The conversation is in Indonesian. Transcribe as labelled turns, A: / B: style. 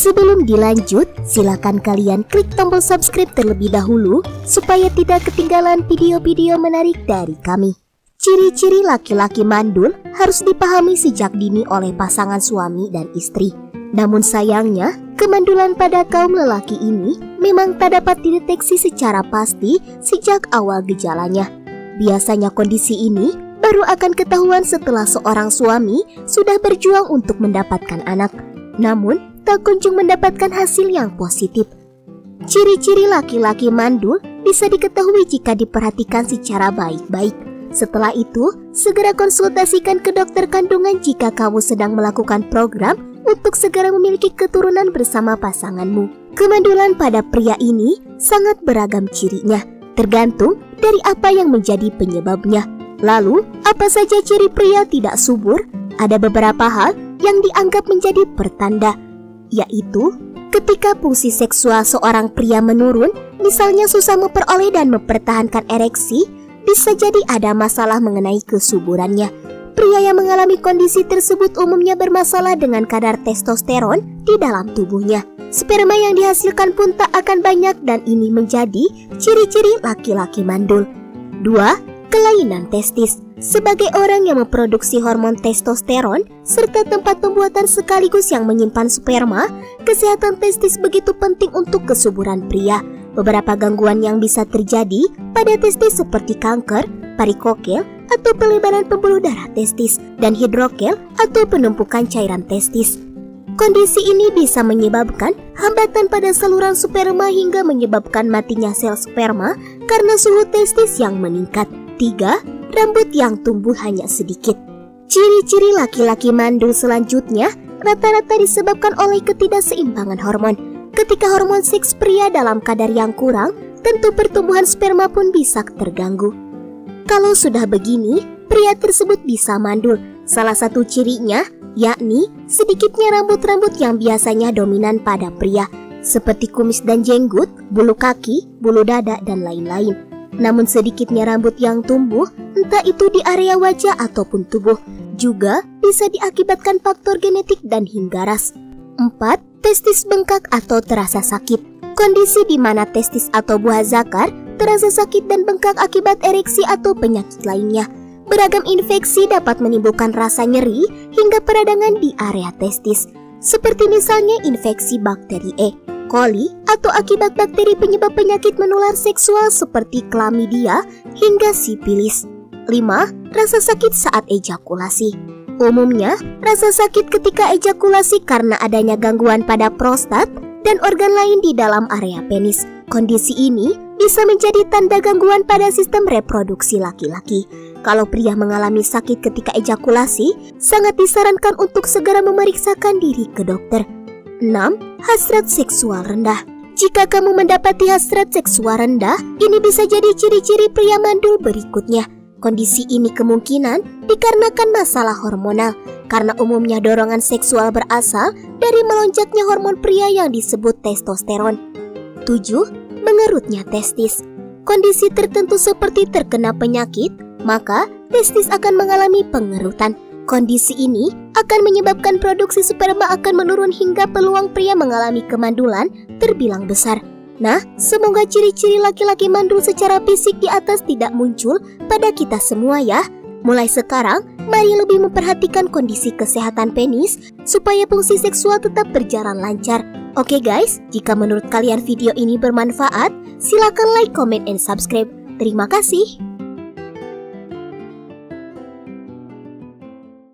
A: Sebelum dilanjut, silakan kalian klik tombol subscribe terlebih dahulu supaya tidak ketinggalan video-video menarik dari kami. Ciri-ciri laki-laki mandul harus dipahami sejak dini oleh pasangan suami dan istri. Namun sayangnya, kemandulan pada kaum lelaki ini memang tak dapat dideteksi secara pasti sejak awal gejalanya. Biasanya kondisi ini baru akan ketahuan setelah seorang suami sudah berjuang untuk mendapatkan anak, namun tak kunjung mendapatkan hasil yang positif. Ciri-ciri laki-laki mandul bisa diketahui jika diperhatikan secara baik-baik. Setelah itu, segera konsultasikan ke dokter kandungan jika kamu sedang melakukan program untuk segera memiliki keturunan bersama pasanganmu. Kemandulan pada pria ini sangat beragam cirinya, tergantung dari apa yang menjadi penyebabnya. Lalu, apa saja ciri pria tidak subur? Ada beberapa hal yang dianggap menjadi pertanda, yaitu ketika fungsi seksual seorang pria menurun, misalnya susah memperoleh dan mempertahankan ereksi, bisa jadi ada masalah mengenai kesuburannya. Pria yang mengalami kondisi tersebut umumnya bermasalah dengan kadar testosteron di dalam tubuhnya. Sperma yang dihasilkan pun tak akan banyak dan ini menjadi ciri-ciri laki-laki mandul. 2. Kelainan testis. Sebagai orang yang memproduksi hormon testosteron serta tempat pembuatan sekaligus yang menyimpan sperma, kesehatan testis begitu penting untuk kesuburan pria. Beberapa gangguan yang bisa terjadi pada testis seperti kanker, varikokel atau pelebaran pembuluh darah testis, dan hidrokel atau penumpukan cairan testis. Kondisi ini bisa menyebabkan hambatan pada saluran sperma hingga menyebabkan matinya sel sperma karena suhu testis yang meningkat. 3. Rambut yang tumbuh hanya sedikit. Ciri-ciri laki-laki mandul selanjutnya rata-rata disebabkan oleh ketidakseimbangan hormon. Ketika hormon seks pria dalam kadar yang kurang, tentu pertumbuhan sperma pun bisa terganggu. Kalau sudah begini, pria tersebut bisa mandul. Salah satu cirinya yakni sedikitnya rambut-rambut yang biasanya dominan pada pria, seperti kumis dan jenggot, bulu kaki, bulu dada, dan lain-lain. Namun sedikitnya rambut yang tumbuh, entah itu di area wajah ataupun tubuh, juga bisa diakibatkan faktor genetik dan hingga ras. 4. Testis bengkak atau terasa sakit. Kondisi di mana testis atau buah zakar terasa sakit dan bengkak akibat ereksi atau penyakit lainnya. Beragam infeksi dapat menimbulkan rasa nyeri hingga peradangan di area testis, seperti misalnya infeksi bakteri E. coli atau akibat bakteri penyebab penyakit menular seksual seperti chlamydia hingga sifilis. 5. Rasa sakit saat ejakulasi. Umumnya, rasa sakit ketika ejakulasi karena adanya gangguan pada prostat dan organ lain di dalam area penis. Kondisi ini bisa menjadi tanda gangguan pada sistem reproduksi laki-laki. Kalau pria mengalami sakit ketika ejakulasi, sangat disarankan untuk segera memeriksakan diri ke dokter. 6. Hasrat seksual rendah. Jika kamu mendapati hasrat seksual rendah, ini bisa jadi ciri-ciri pria mandul berikutnya. Kondisi ini kemungkinan dikarenakan masalah hormonal, karena umumnya dorongan seksual berasal dari melonjaknya hormon pria yang disebut testosteron. 7. Mengerutnya testis. Kondisi tertentu seperti terkena penyakit, maka testis akan mengalami pengerutan. Kondisi ini akan menyebabkan produksi sperma akan menurun hingga peluang pria mengalami kemandulan terbilang besar. Nah, semoga ciri-ciri laki-laki mandul secara fisik di atas tidak muncul pada kita semua ya. Mulai sekarang, mari lebih memperhatikan kondisi kesehatan penis supaya fungsi seksual tetap berjalan lancar. Oke guys, jika menurut kalian video ini bermanfaat, silakan like, comment, and subscribe. Terima kasih.